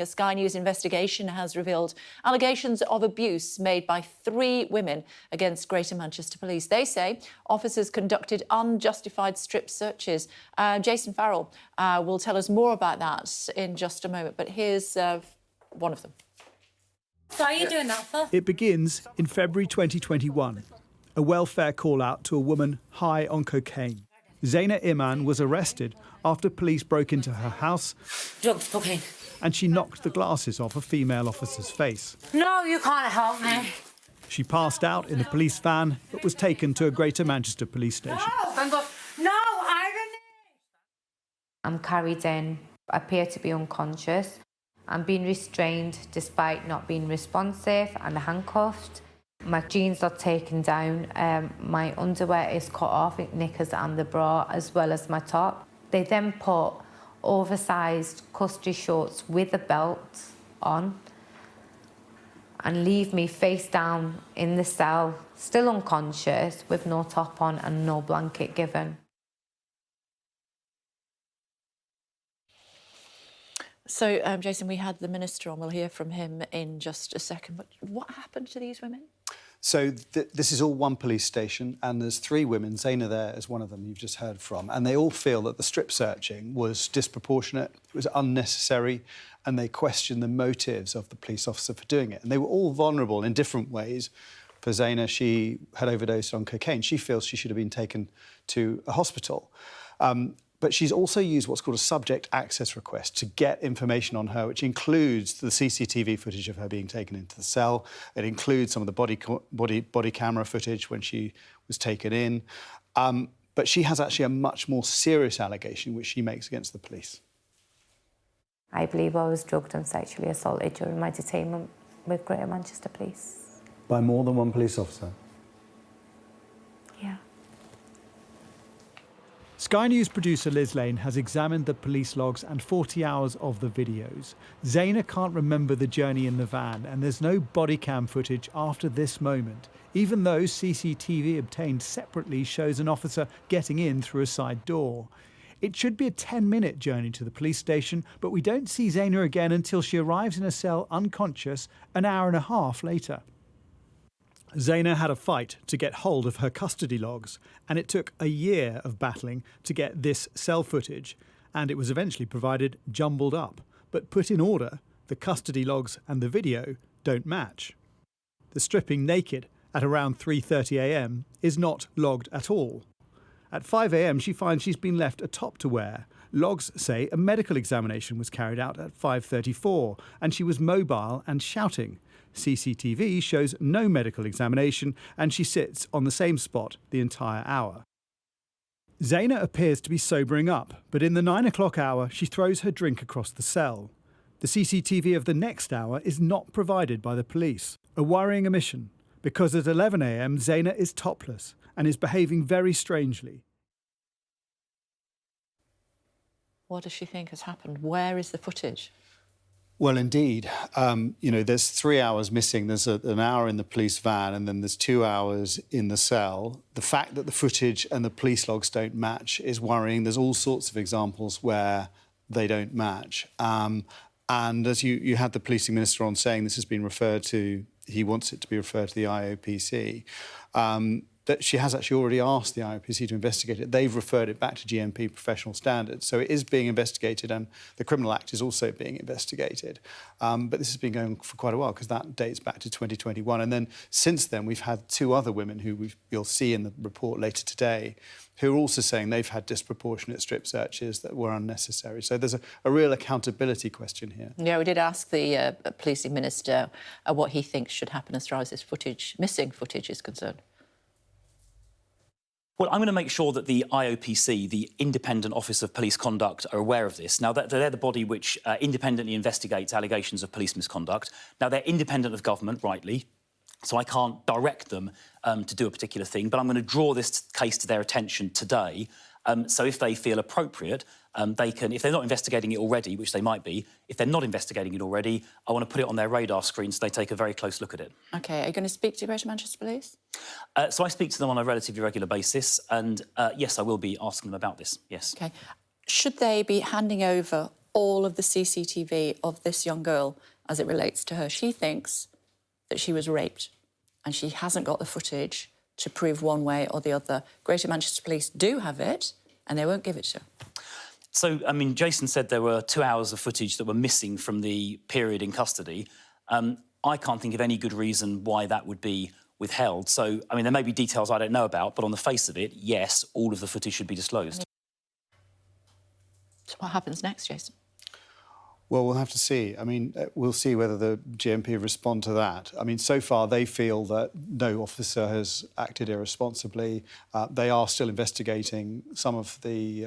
A Sky News investigation has revealed allegations of abuse made by 3 women against Greater Manchester Police. They say officers conducted unjustified strip searches. Jason Farrell will tell us more about that in just a moment, but here's one of them. So are you doing that for? It begins in February 2021, a welfare call-out to a woman high on cocaine. Zaina Iman was arrested after police broke into her house. Drugs, cocaine. And she knocked the glasses off a female officer's face. No, you can't help me. She passed out in a police van but was taken to a Greater Manchester police station. No, irony! I'm carried in, appear to be unconscious. I'm being restrained despite not being responsive and handcuffed. My jeans are taken down, my underwear is cut off, knickers and the bra, as well as my top. They then put oversized custody shorts with a belt on and leave me face down in the cell, still unconscious, with no top on and no blanket given. So, Jason, we had the Minister on. We'll hear from him in just a second. But what happened to these women? So this is all one police station, and there's 3 women. Zaina there is one of them you've just heard from, and they all feel that the strip searching was disproportionate, it was unnecessary, and they question the motives of the police officer for doing it. And they were all vulnerable in different ways. For Zaina, she had overdosed on cocaine. She feels she should have been taken to a hospital. But she's also used what's called a subject access request to get information on her, which includes the CCTV footage of her being taken into the cell. It includes some of the body camera footage when she was taken in. But she has actually a much more serious allegation, which she makes against the police. I believe I was drugged and sexually assaulted during my detainment with Greater Manchester Police. By more than one police officer? Yeah. Sky News producer Liz Lane has examined the police logs and 40 hours of the videos. Zaina can't remember the journey in the van, and there's no body cam footage after this moment, even though CCTV obtained separately shows an officer getting in through a side door. It should be a 10-minute journey to the police station, but we don't see Zaina again until she arrives in a cell unconscious an hour and a half later. Zaina had a fight to get hold of her custody logs, and it took a year of battling to get this cell footage, and it was eventually provided jumbled up. But put in order, the custody logs and the video don't match. The stripping naked at around 3:30 a.m. is not logged at all. At 5 a.m. she finds she's been left a top to wear. Logs say a medical examination was carried out at 5:34, and she was mobile and shouting. CCTV shows no medical examination, and she sits on the same spot the entire hour. Zaina appears to be sobering up, but in the 9 o'clock hour she throws her drink across the cell. The CCTV of the next hour is not provided by the police, a worrying omission, because at 11 a.m. Zaina is topless and is behaving very strangely. What does she think has happened? Where is the footage? Well, indeed. You know, there's 3 hours missing. There's an hour in the police van, and then there's 2 hours in the cell. The fact that the footage and the police logs don't match is worrying. There's all sorts of examples where they don't match. And as you had the policing minister on saying this has been referred to, he wants it to be referred to the IOPC. That she has actually already asked the IOPC to investigate it. They've referred it back to GMP professional standards. So it is being investigated, and the Criminal Act is also being investigated. But this has been going for quite a while, because that dates back to 2021. And then since then, we've had 2 other women who you'll see in the report later today, who are also saying they've had disproportionate strip searches that were unnecessary. So there's a real accountability question here. Yeah, we did ask the policing minister what he thinks should happen as far as this missing footage is concerned. Well, I'm going to make sure that the IOPC, the Independent Office of Police Conduct, are aware of this. Now, they're the body which independently investigates allegations of police misconduct. Now, they're independent of government, rightly, so I can't direct them to do a particular thing, but I'm going to draw this case to their attention today. So if they feel appropriate, they can, if they're not investigating it already, which they might be, if they're not investigating it already, I want to put it on their radar screen so they take a very close look at it. OK, are you going to speak to Greater Manchester Police? So I speak to them on a relatively regular basis, and yes, I will be asking them about this, yes. OK. Should they be handing over all of the CCTV of this young girl as it relates to her. She thinks that she was raped and she hasn't got the footage to prove one way or the other. Greater Manchester Police do have it and they won't give it to her. So, I mean, Jason said there were 2 hours of footage that were missing from the period in custody. I can't think of any good reason why that would be withheld. So, I mean, there may be details I don't know about, but on the face of it, yes, all of the footage should be disclosed. So what happens next, Jason? Well, we'll have to see. I mean, we'll see whether the GMP respond to that. I mean, so far they feel that no officer has acted irresponsibly. They are still investigating some of the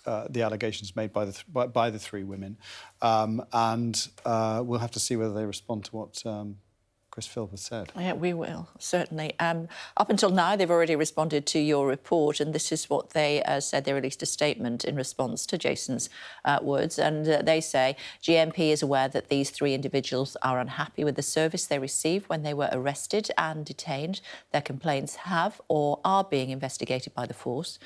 allegations made by the three women, and we'll have to see whether they respond to what Chris Philp has said. Yeah, we will, certainly. Up until now, they've already responded to your report, and this is what they said. They released a statement in response to Jason's words, and they say GMP is aware that these three individuals are unhappy with the service they received when they were arrested and detained. Their complaints have or are being investigated by the force.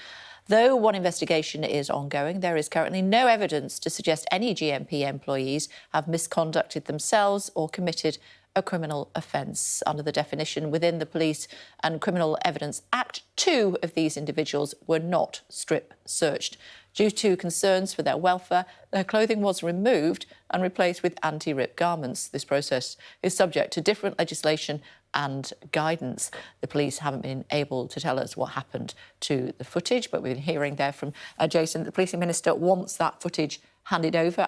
Though one investigation is ongoing, there is currently no evidence to suggest any GMP employees have misconducted themselves or committed a criminal offence. Under the definition within the Police and Criminal Evidence Act, 2 of these individuals were not strip searched. Due to concerns for their welfare, their clothing was removed and replaced with anti-rip garments. This process is subject to different legislation and guidance. The police haven't been able to tell us what happened to the footage, but we've been hearing there from Jason that the policing minister wants that footage handed over